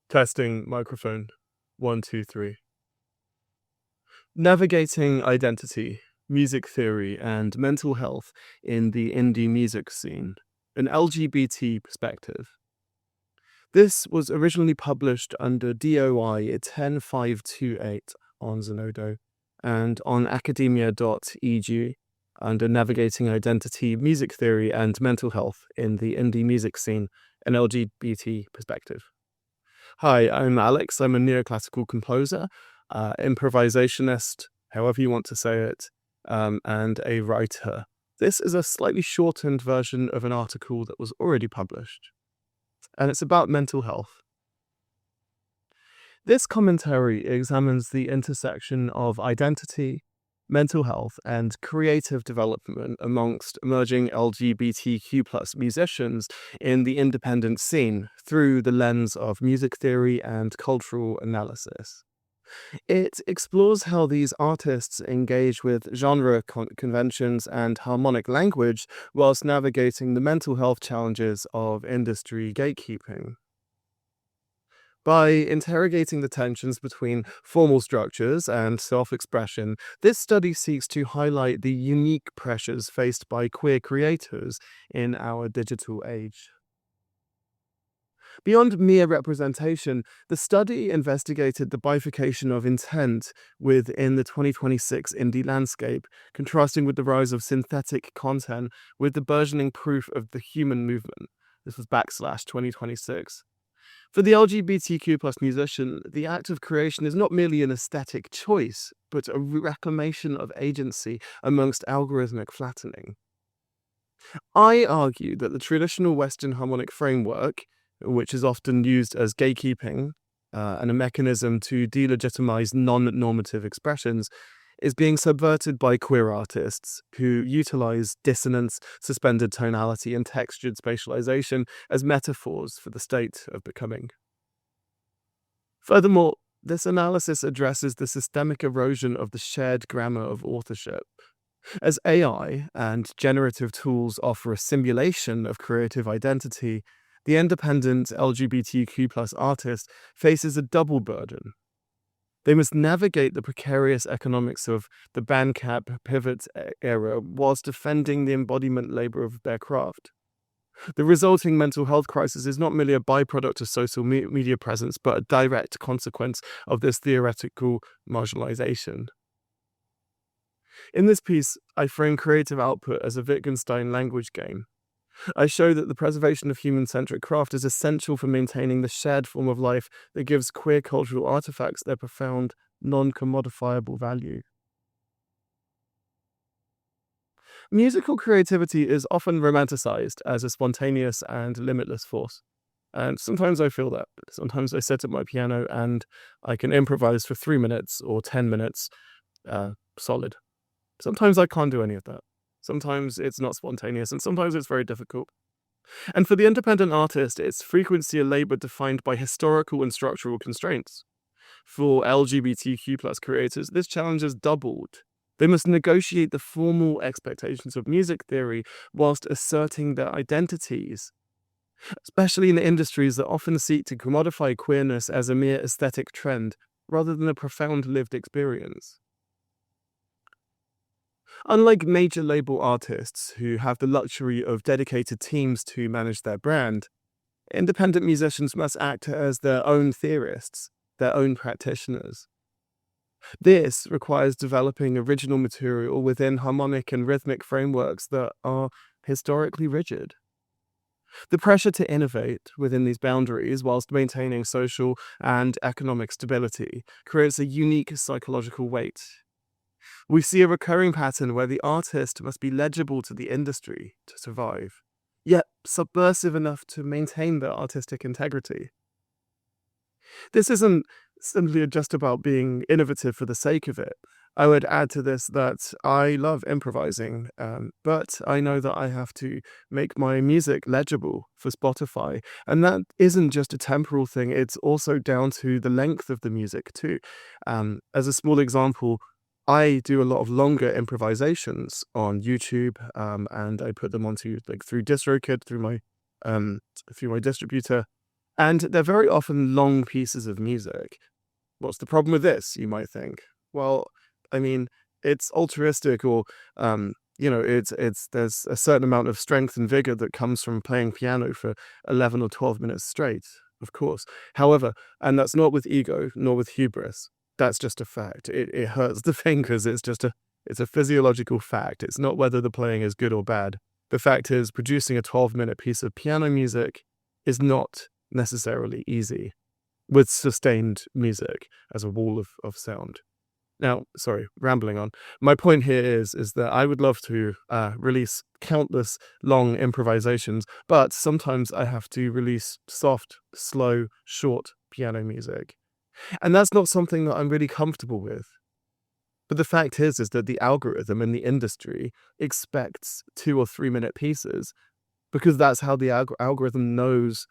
Testing microphone. 1, 2, 3. Navigating identity, music theory, and mental health in the indie music scene. An LGBT perspective. This was originally published under DOI 10528 on Zenodo and on academia.eg under Navigating Identity, Music Theory, and Mental Health in the Indie Music Scene, an LGBT perspective. Hi, I'm Alex. I'm a neoclassical composer, improvisationist, however you want to say it, and a writer. This is a slightly shortened version of an article that was already published, and it's about mental health. This commentary examines the intersection of identity, mental health, and creative development amongst emerging LGBTQ+ musicians in the independent scene through the lens of music theory and cultural analysis. It explores how these artists engage with genre conventions and harmonic language whilst navigating the mental health challenges of industry gatekeeping. By interrogating the tensions between formal structures and self-expression, this study seeks to highlight the unique pressures faced by queer creators in our digital age. Beyond mere representation, the study investigated the bifurcation of intent within the 2026 indie landscape, contrasting with the rise of synthetic content with the burgeoning proof of the human movement. This was /2026. For the LGBTQ+ musician, the act of creation is not merely an aesthetic choice, but a reclamation of agency amongst algorithmic flattening. I argue that the traditional Western harmonic framework, which is often used as gatekeeping and a mechanism to delegitimize non-normative expressions, is being subverted by queer artists who utilize dissonance, suspended tonality, and textured spatialization as metaphors for the state of becoming. Furthermore, this analysis addresses the systemic erosion of the shared grammar of authorship. As AI and generative tools offer a simulation of creative identity, the independent LGBTQ+ artist faces a double burden. They must navigate the precarious economics of the Bandcamp pivot era whilst defending the embodiment labor of their craft. The resulting mental health crisis is not merely a byproduct of social media presence, but a direct consequence of this theoretical marginalization. In this piece, I frame creative output as a Wittgenstein language game. I show that the preservation of human-centric craft is essential for maintaining the shared form of life that gives queer cultural artifacts their profound, non-commodifiable value. Musical creativity is often romanticized as a spontaneous and limitless force. And sometimes I feel that. Sometimes I sit at my piano and I can improvise for 3 minutes or 10 minutes solid. Sometimes I can't do any of that. Sometimes it's not spontaneous, and sometimes it's very difficult. And for the independent artist, it's frequency of labor defined by historical and structural constraints. For LGBTQ+ creators, this challenge is doubled. They must negotiate the formal expectations of music theory whilst asserting their identities, especially in the industries that often seek to commodify queerness as a mere aesthetic trend rather than a profound lived experience. Unlike major label artists who have the luxury of dedicated teams to manage their brand, independent musicians must act as their own theorists, their own practitioners. This requires developing original material within harmonic and rhythmic frameworks that are historically rigid. The pressure to innovate within these boundaries whilst maintaining social and economic stability creates a unique psychological weight. We see a recurring pattern where the artist must be legible to the industry to survive, yet subversive enough to maintain their artistic integrity. This isn't simply just about being innovative for the sake of it. I would add to this that I love improvising, but I know that I have to make my music legible for Spotify. And that isn't just a temporal thing, it's also down to the length of the music too. As a small example, I do a lot of longer improvisations on YouTube, and I put them onto through DistroKid, through my distributor, And they're very often long pieces of music. What's the problem with this, you might think? Well, I mean, it's altruistic or, there's a certain amount of strength and vigor that comes from playing piano for 11 or 12 minutes straight, of course. However, and that's not with ego, nor with hubris. That's just a fact. It hurts the fingers. It's a physiological fact. It's not whether the playing is good or bad. The fact is, producing a 12-minute piece of piano music is not necessarily easy with sustained music as a wall of sound. Now, sorry, rambling on. My point here is that I would love to release countless long improvisations, but sometimes I have to release soft, slow, short piano music. And that's not something that I'm really comfortable with. But the fact is that the algorithm in the industry expects 2 or 3 minute pieces because that's how the algorithm knows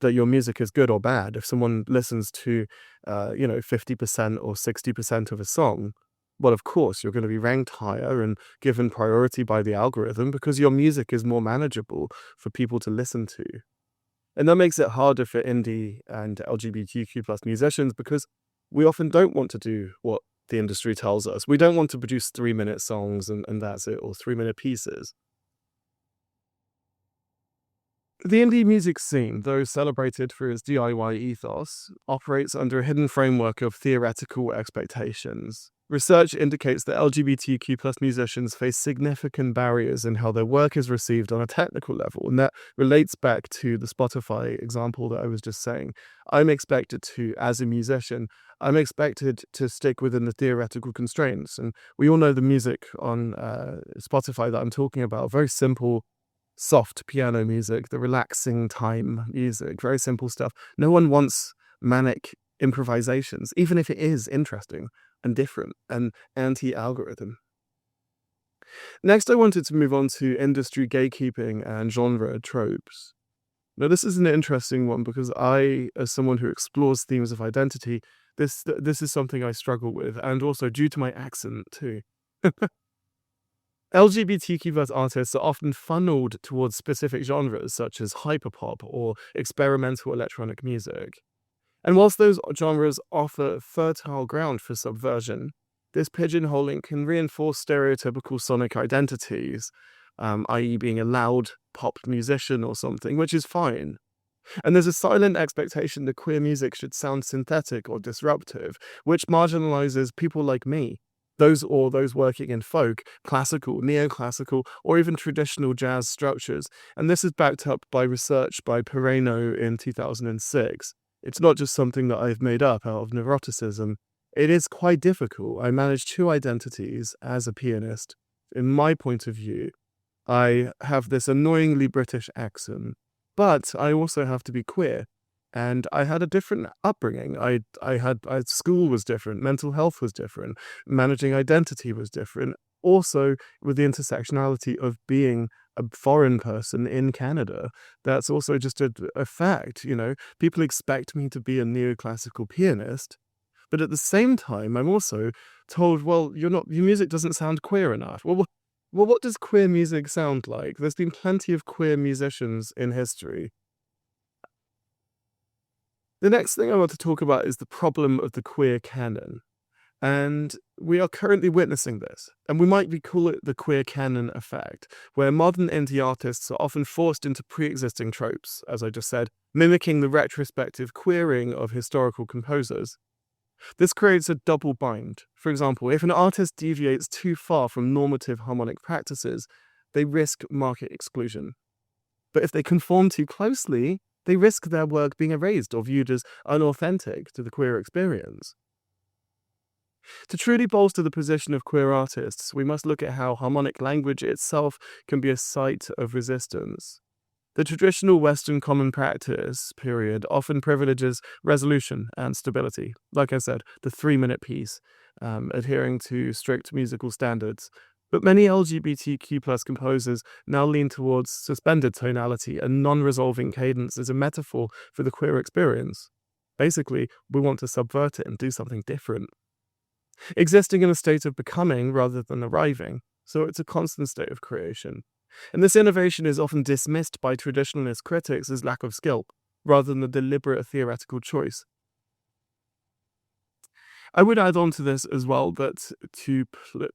that your music is good or bad. If someone listens to, 50% or 60% of a song, well, of course, you're going to be ranked higher and given priority by the algorithm because your music is more manageable for people to listen to. And that makes it harder for indie and LGBTQ plus musicians because we often don't want to do what the industry tells us. We don't want to produce 3-minute songs and that's it, or 3-minute pieces. The indie music scene, though celebrated for its DIY ethos, operates under a hidden framework of theoretical expectations. Research indicates that LGBTQ plus musicians face significant barriers in how their work is received on a technical level, and that relates back to the Spotify example that I was just saying. As a musician, I'm expected to stick within the theoretical constraints, and we all know the music on Spotify that I'm talking about, very simple, soft piano music, the relaxing time music, very simple stuff. No one wants manic improvisations, even if it is interesting and different and anti-algorithm. Next, I wanted to move on to industry gatekeeping and genre tropes. Now, this is an interesting one because I, as someone who explores themes of identity, this is something I struggle with, and also due to my accent too. LGBTQ+ artists are often funneled towards specific genres such as hyperpop or experimental electronic music. And whilst those genres offer fertile ground for subversion, this pigeonholing can reinforce stereotypical sonic identities, i.e. being a loud pop musician or something, which is fine. And there's a silent expectation that queer music should sound synthetic or disruptive, which marginalizes people like me. Those working in folk, classical, neoclassical, or even traditional jazz structures. And this is backed up by research by Pereno in 2006. It's not just something that I've made up out of neuroticism. It is quite difficult. I manage 2 identities as a pianist. In my point of view, I have this annoyingly British accent, but I also have to be queer. And I had a different upbringing. School was different, mental health was different, managing identity was different. Also, with the intersectionality of being a foreign person in Canada, that's also just a fact. People expect me to be a neoclassical pianist, but at the same time, I'm also told, well, your music doesn't sound queer enough. Well, what does queer music sound like? There's been plenty of queer musicians in history. The next thing I want to talk about is the problem of the queer canon. And we are currently witnessing this, and we might call it the queer canon effect, where modern indie artists are often forced into pre-existing tropes, as I just said, mimicking the retrospective queering of historical composers. This creates a double bind. For example, if an artist deviates too far from normative harmonic practices, they risk market exclusion. But if they conform too closely, they risk their work being erased or viewed as unauthentic to the queer experience. To truly bolster the position of queer artists, we must look at how harmonic language itself can be a site of resistance. The traditional Western common practice period often privileges resolution and stability. Like I said, the 3-minute piece, adhering to strict musical standards. But many LGBTQ+ composers now lean towards suspended tonality and non-resolving cadence as a metaphor for the queer experience. Basically, we want to subvert it and do something different. Existing in a state of becoming rather than arriving, so it's a constant state of creation. And this innovation is often dismissed by traditionalist critics as lack of skill. rather than a deliberate theoretical choice. I would add on to this as well that to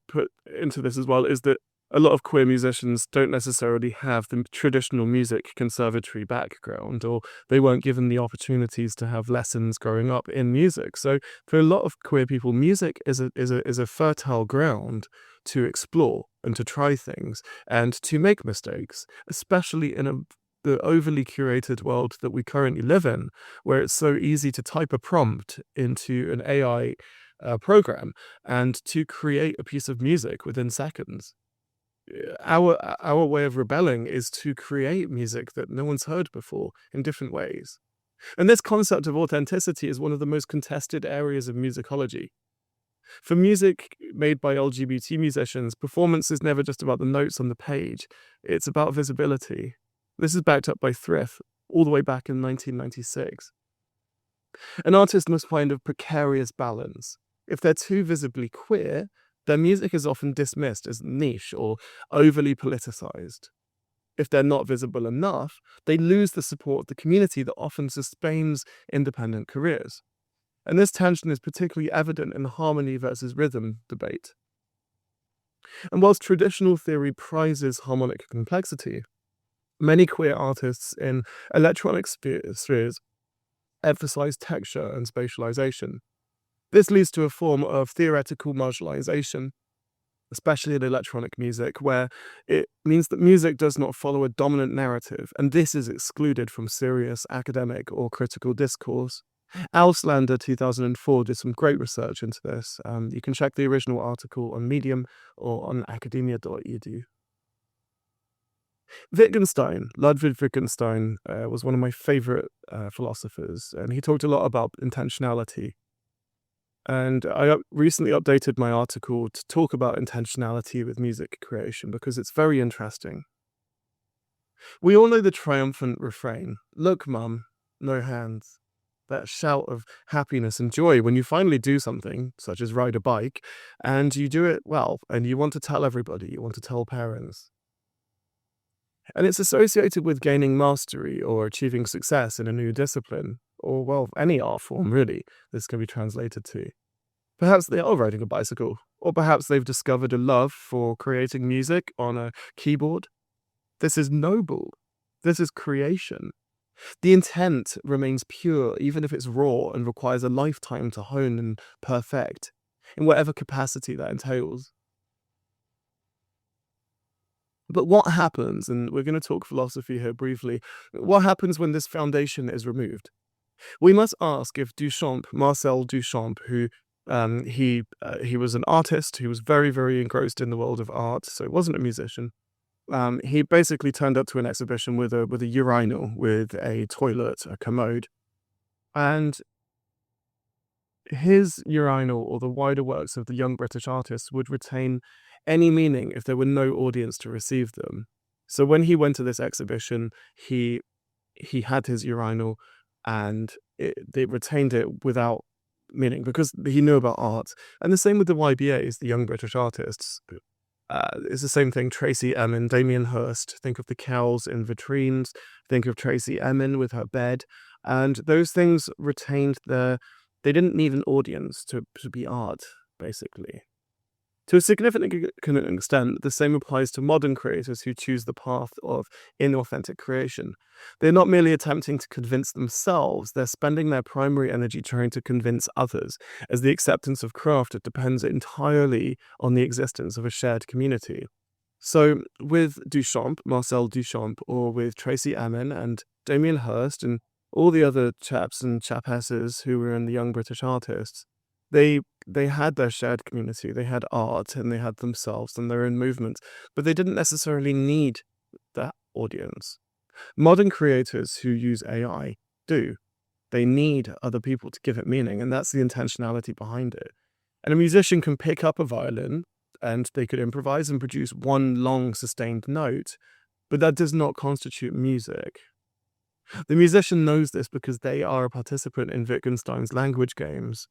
put into this as well is that a lot of queer musicians don't necessarily have the traditional music conservatory background, or they weren't given the opportunities to have lessons growing up in music. So for a lot of queer people, music is a fertile ground to explore and to try things and to make mistakes, especially in the overly curated world that we currently live in, where it's so easy to type a prompt into an AI program and to create a piece of music within seconds. Our way of rebelling is to create music that no one's heard before in different ways. And this concept of authenticity is one of the most contested areas of musicology. For music made by LGBT musicians, performance is never just about the notes on the page, it's about visibility. This is backed up by Thrift all the way back in 1996. An artist must find a precarious balance. If they're too visibly queer, their music is often dismissed as niche or overly politicized. If they're not visible enough, they lose the support of the community that often sustains independent careers. And this tension is particularly evident in the harmony versus rhythm debate. And whilst traditional theory prizes harmonic complexity, many queer artists in electronic spheres emphasize texture and spatialization. This leads to a form of theoretical marginalization, especially in electronic music, where it means that music does not follow a dominant narrative, and this is excluded from serious academic or critical discourse. Auslander 2004 did some great research into this. You can check the original article on Medium or on academia.edu. Ludwig Wittgenstein, was one of my favorite philosophers, and he talked a lot about intentionality. And I recently updated my article to talk about intentionality with music creation because it's very interesting. We all know the triumphant refrain, "Look, Mum, no hands." That shout of happiness and joy when you finally do something, such as ride a bike, and you do it well, and you want to tell everybody, you want to tell parents. And it's associated with gaining mastery or achieving success in a new discipline, or, well, any art form, really, this can be translated to. Perhaps they are riding a bicycle, or perhaps they've discovered a love for creating music on a keyboard. This is noble. This is creation. The intent remains pure, even if it's raw and requires a lifetime to hone and perfect, in whatever capacity that entails. But what happens, and we're going to talk philosophy here briefly, what happens when this foundation is removed? We must ask if Marcel Duchamp, who he was an artist who was very, very engrossed in the world of art, so he wasn't a musician. He basically turned up to an exhibition with a urinal, with a toilet, a commode, and his urinal or the wider works of the young British artists would retain any meaning if there were no audience to receive them. So when he went to this exhibition, he had his urinal, and they retained it without meaning because he knew about art. And the same with the YBAs, the Young British Artists. It's the same thing. Tracy Emin, Damien Hirst. Think of the cows in vitrines. Think of Tracy Emin with her bed. And those things retained they didn't need an audience to be art, basically. To a significant extent, the same applies to modern creators who choose the path of inauthentic creation. They're not merely attempting to convince themselves, they're spending their primary energy trying to convince others, as the acceptance of craft depends entirely on the existence of a shared community. So with Marcel Duchamp, or with Tracy Emin and Damien Hirst and all the other chaps and chapesses who were in the Young British Artists, they had their shared community, they had art, and they had themselves and their own movement, but they didn't necessarily need that audience. Modern creators who use AI do. They need other people to give it meaning, and that's the intentionality behind it. And a musician can pick up a violin, and they could improvise and produce one long sustained note, but that does not constitute music. The musician knows this because they are a participant in Wittgenstein's language games.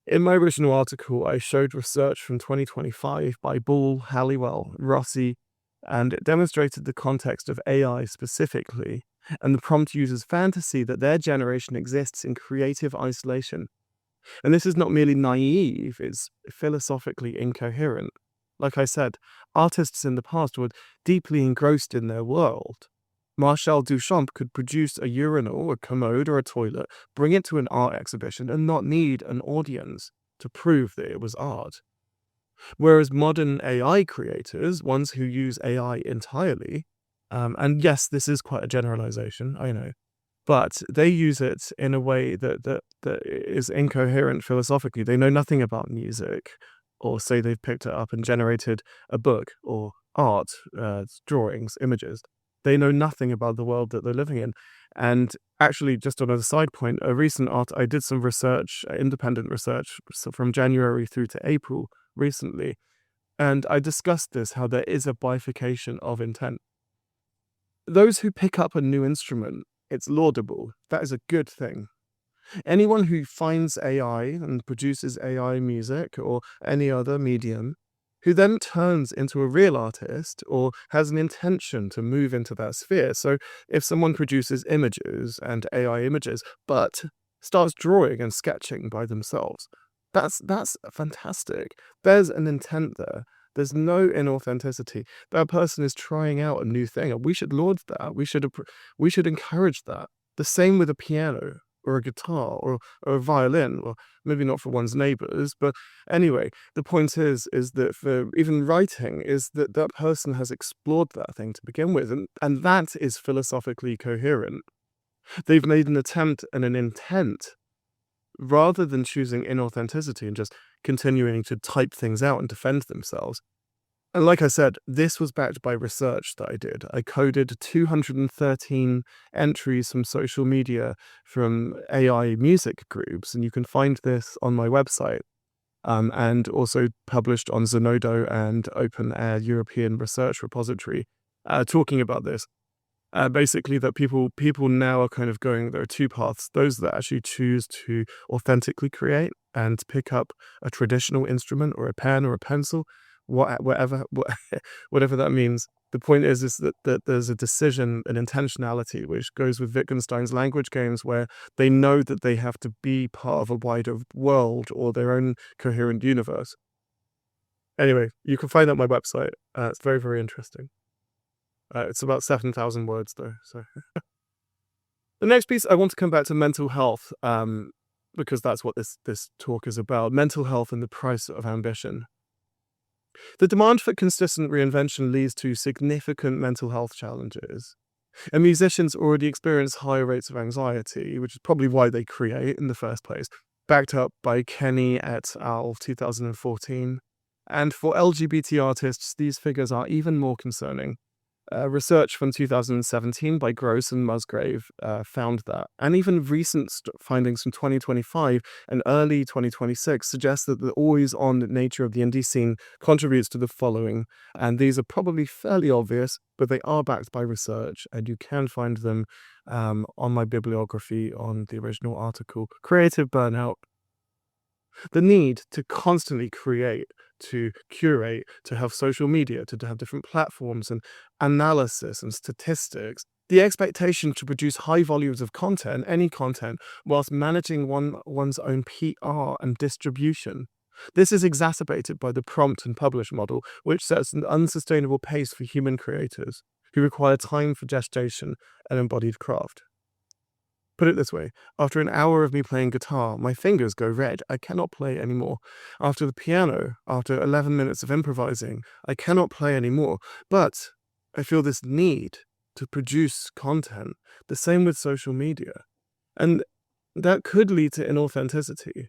In my original article, I showed research from 2025 by Ball, Halliwell, Rossi, and it demonstrated the context of AI specifically, and the prompt uses fantasy that their generation exists in creative isolation. And this is not merely naive, it's philosophically incoherent. Like I said, artists in the past were deeply engrossed in their world. Marcel Duchamp could produce a urinal, a commode, or a toilet, bring it to an art exhibition, and not need an audience to prove that it was art. Whereas modern AI creators, ones who use AI entirely, and yes, this is quite a generalization, I know, but they use it in a way that is incoherent philosophically. They know nothing about music, or say they've picked it up and generated a book or art, drawings, images. They know nothing about the world that they're living in. And actually, just on a side point, a recent art, I did some research, independent research, so from January through to April recently, and I discussed this, how there is a bifurcation of intent. Those who pick up a new instrument, it's laudable. That is a good thing. Anyone who finds AI and produces AI music or any other medium, who then turns into a real artist or has an intention to move into that sphere. So if someone produces images and AI images, but starts drawing and sketching by themselves, that's fantastic. There's an intent there. There's no inauthenticity. That person is trying out a new thing, and we should laud that. We should encourage that. The same with a piano or a guitar or a violin, or maybe not for one's neighbors, but anyway, the point is that for even writing, is that that person has explored that thing to begin with, and that is philosophically coherent. They've made an attempt and an intent, rather than choosing inauthenticity and just continuing to type things out and defend themselves. And like I said, this was backed by research that I did. I coded 213 entries from social media from AI music groups, and you can find this on my website, and also published on Zenodo and Open Air European Research Repository, talking about this. Basically, that people now are kind of going, there are two paths: those that actually choose to authentically create and pick up a traditional instrument or a pen or a pencil, whatever that means. The point is that there's a decision, an intentionality, which goes with Wittgenstein's language games, where they know that they have to be part of a wider world or their own coherent universe. Anyway, you can find that on my website. It's very, very interesting. It's about 7,000 words, though. So the next piece, I want to come back to mental health, because that's what this talk is about. Mental health and the price of ambition. The demand for consistent reinvention leads to significant mental health challenges. And musicians already experience higher rates of anxiety, which is probably why they create in the first place, backed up by Kenny et al. 2014. And for LGBT artists, these figures are even more concerning. Research from 2017 by Gross and Musgrave found that. And even recent findings from 2025 and early 2026 suggest that the always-on nature of the indie scene contributes to the following. And these are probably fairly obvious, but they are backed by research, and you can find them on my bibliography on the original article. Creative burnout. The need to constantly create, to curate, to have social media, to have different platforms and analysis and statistics. The expectation to produce high volumes of content, any content, whilst managing one's own PR and distribution. This is exacerbated by the prompt and publish model, which sets an unsustainable pace for human creators who require time for gestation and embodied craft. Put it this way, after an hour of me playing guitar, my fingers go red. I cannot play anymore. After the piano, after 11 minutes of improvising, I cannot play anymore. But I feel this need to produce content. The same with social media. And that could lead to inauthenticity.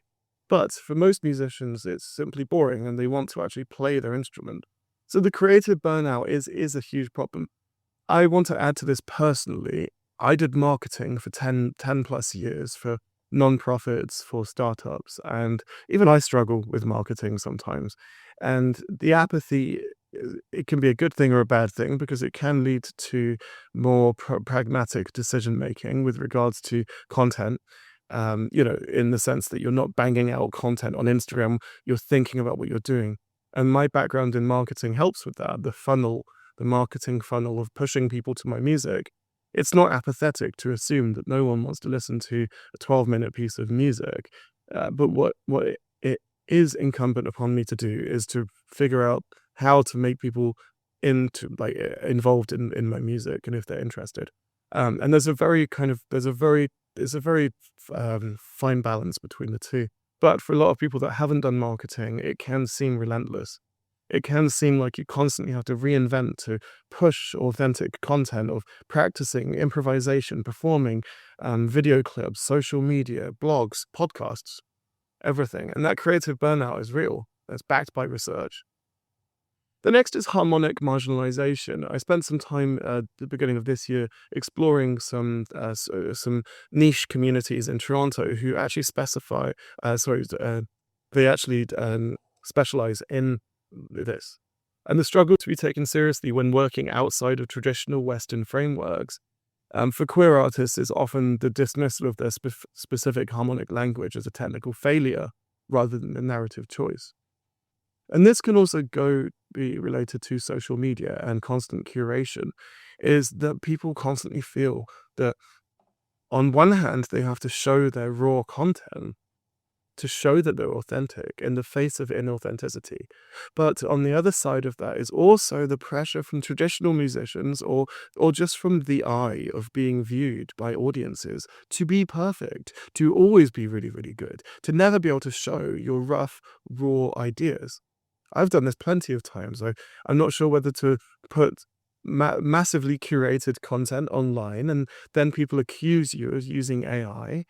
But for most musicians, it's simply boring and they want to actually play their instrument. So the creative burnout is a huge problem. I want to add to this personally. I did marketing for 10 plus years for nonprofits, for startups, and even I struggle with marketing sometimes. And the apathy, it can be a good thing or a bad thing, because it can lead to more pragmatic decision making with regards to content. In the sense that you're not banging out content on Instagram, you're thinking about what you're doing. And my background in marketing helps with that. The marketing funnel of pushing people to my music It's not apathetic to assume that no one wants to listen to a 12-minute piece of music. But what it is incumbent upon me to do is to figure out how to make people involved in my music and if they're interested. And there's a very fine balance between the two. But for a lot of people that haven't done marketing, it can seem relentless. It can seem like you constantly have to reinvent to push authentic content of practicing improvisation, performing, video clips, social media, blogs, podcasts, everything. And that creative burnout is real. That's backed by research. The next is harmonic marginalization. I spent some time at the beginning of this year exploring some niche communities in Toronto who actually they actually specialize in this. And the struggle to be taken seriously when working outside of traditional Western frameworks for queer artists is often the dismissal of their specific harmonic language as a technical failure rather than a narrative choice. And this can also be related to social media and constant curation, is that people constantly feel that on one hand, they have to show their raw content to show that they're authentic in the face of inauthenticity. But on the other side of that is also the pressure from traditional musicians or just from the eye of being viewed by audiences to be perfect, to always be really, really good, to never be able to show your rough, raw ideas. I've done this plenty of times. I'm not sure whether to put massively curated content online and then people accuse you of using AI,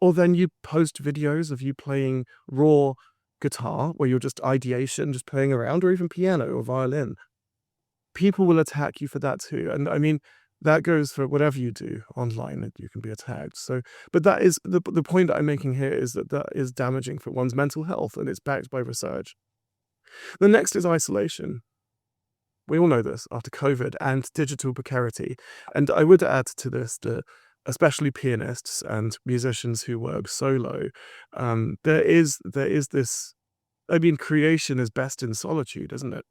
or then you post videos of you playing raw guitar where you're just ideation, just playing around, or even piano or violin. People will attack you for that too. And I mean, that goes for whatever you do online, you can be attacked. So, but that is the point that I'm making here is that is damaging for one's mental health and it's backed by research. The next is isolation. We all know this after COVID and digital precarity. And I would add to this that especially pianists and musicians who work solo, there is this, I mean, creation is best in solitude, isn't it?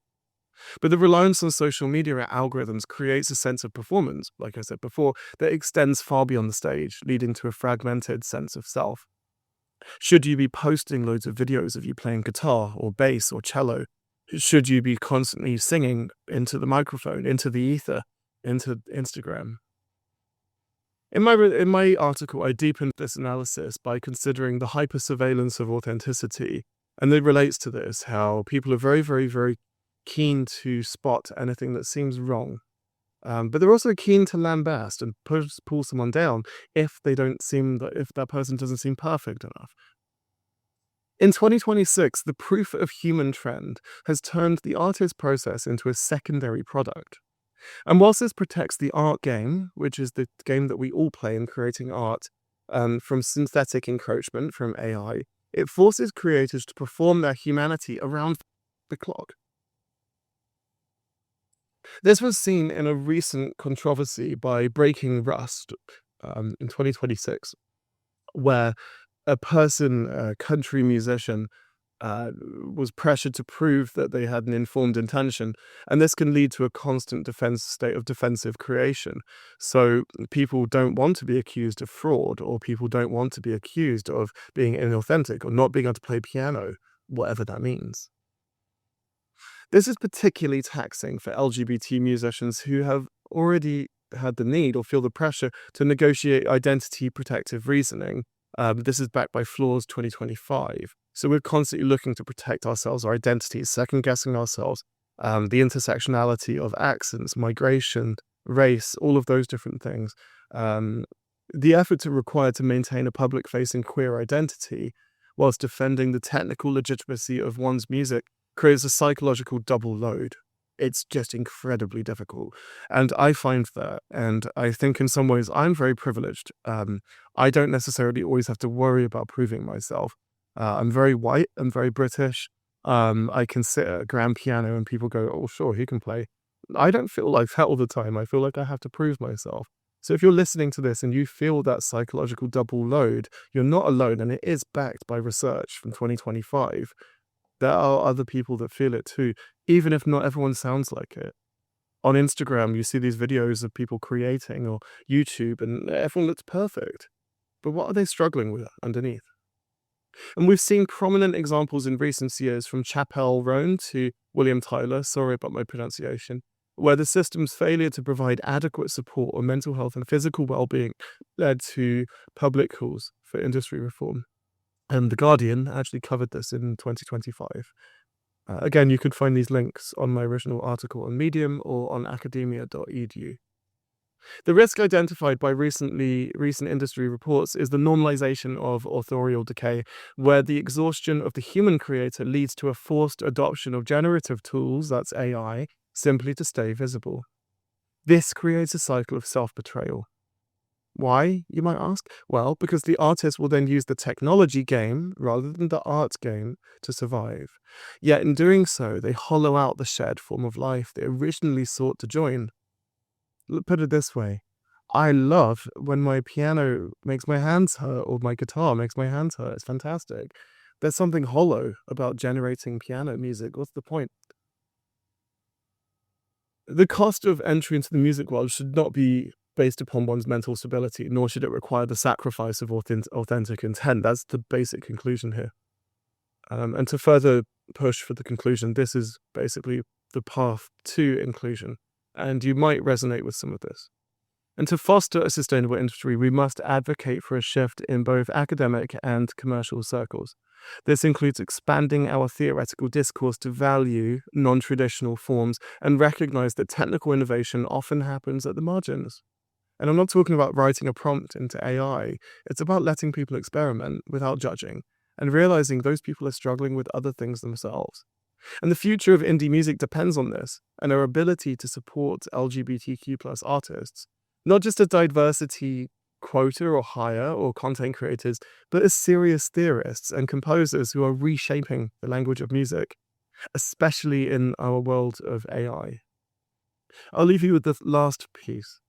But the reliance on social media algorithms creates a sense of performance, like I said before, that extends far beyond the stage, leading to a fragmented sense of self. Should you be posting loads of videos of you playing guitar or bass or cello? Should you be constantly singing into the microphone, into the ether, into Instagram? In my article, I deepened this analysis by considering the hyper-surveillance of authenticity. And it relates to this, how people are very, very, very keen to spot anything that seems wrong. But they're also keen to lambast and pull someone down if that person doesn't seem perfect enough. In 2026, the proof of human trend has turned the artist process into a secondary product. And whilst this protects the art game, which is the game that we all play in creating art, from synthetic encroachment from AI, it forces creators to perform their humanity around the clock. This was seen in a recent controversy by Breaking Rust in 2026, where a country musician, was pressured to prove that they had an informed intention, and this can lead to a constant state of defensive creation. So people don't want to be accused of fraud, or people don't want to be accused of being inauthentic or not being able to play piano, whatever that means. This is particularly taxing for LGBT musicians who have already had the need or feel the pressure to negotiate identity protective reasoning. This is backed by Flaws 2025. So we're constantly looking to protect ourselves, our identities, second-guessing ourselves, the intersectionality of accents, migration, race, all of those different things. The efforts are required to maintain a public-facing queer identity whilst defending the technical legitimacy of one's music creates a psychological double load. It's just incredibly difficult. And I find that, and I think in some ways I'm very privileged. I don't necessarily always have to worry about proving myself. I'm very white, I'm very British. I can sit at a grand piano and people go, oh, sure, he can play. I don't feel like that all the time. I feel like I have to prove myself. So if you're listening to this and you feel that psychological double load, you're not alone, and it is backed by research from 2025. There are other people that feel it too, even if not everyone sounds like it. On Instagram, you see these videos of people creating, or YouTube, and everyone looks perfect. But what are they struggling with underneath? And we've seen prominent examples in recent years, from Chappelle Roan to William Tyler, sorry about my pronunciation, where the system's failure to provide adequate support on mental health and physical well-being led to public calls for industry reform. And The Guardian actually covered this in 2025. Again, you can find these links on my original article on Medium or on academia.edu. The risk identified by recent industry reports is the normalization of authorial decay, where the exhaustion of the human creator leads to a forced adoption of generative tools, that's AI, simply to stay visible. This creates a cycle of self-betrayal. Why, you might ask? Well, because the artist will then use the technology game rather than the art game to survive. Yet in doing so, they hollow out the shared form of life they originally sought to join. Put it this way. I love when my piano makes my hands hurt or my guitar makes my hands hurt. It's fantastic. There's something hollow about generating piano music. What's the point? The cost of entry into the music world should not be based upon one's mental stability, nor should it require the sacrifice of authentic intent. That's the basic conclusion here. And to further push for the conclusion, this is basically the path to inclusion. And you might resonate with some of this. And to foster a sustainable industry, we must advocate for a shift in both academic and commercial circles. This includes expanding our theoretical discourse to value non-traditional forms and recognize that technical innovation often happens at the margins. And I'm not talking about writing a prompt into AI. It's about letting people experiment without judging and realizing those people are struggling with other things themselves. And the future of indie music depends on this and our ability to support LGBTQ+ artists, not just as diversity quota or hire or content creators, but as serious theorists and composers who are reshaping the language of music, especially in our world of AI. I'll leave you with the last piece.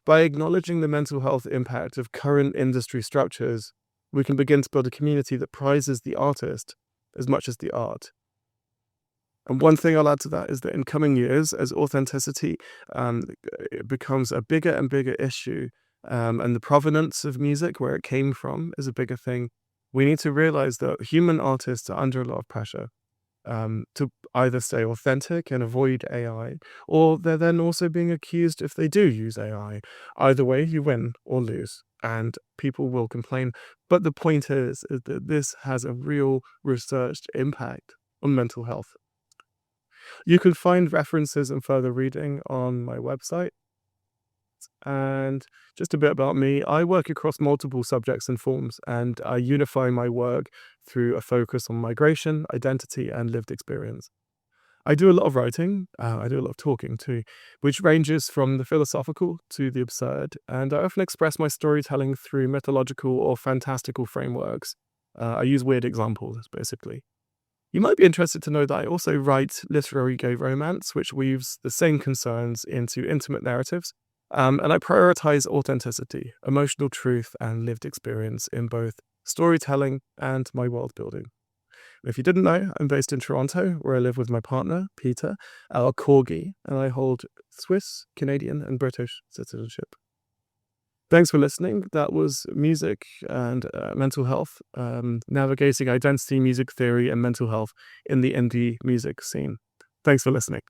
By acknowledging the mental health impact of current industry structures, we can begin to build a community that prizes the artist as much as the art. And one thing I'll add to that is that in coming years, as authenticity becomes a bigger and bigger issue, and the provenance of music, where it came from, is a bigger thing, we need to realize that human artists are under a lot of pressure to either stay authentic and avoid AI, or they're then also being accused if they do use AI. Either way, you win or lose, and people will complain. But the point is that this has a real researched impact on mental health. You can find references and further reading on my website. And just a bit about me, I work across multiple subjects and forms, and I unify my work through a focus on migration, identity, and lived experience. I do a lot of writing, I do a lot of talking too, which ranges from the philosophical to the absurd, and I often express my storytelling through mythological or fantastical frameworks. I use weird examples, basically. You might be interested to know that I also write literary gay romance, which weaves the same concerns into intimate narratives. And I prioritize authenticity, emotional truth, and lived experience in both storytelling and my world building. If you didn't know, I'm based in Toronto, where I live with my partner, Peter, our corgi, and I hold Swiss, Canadian, and British citizenship. Thanks for listening. That was music and mental health, navigating identity, music theory, and mental health in the indie music scene. Thanks for listening.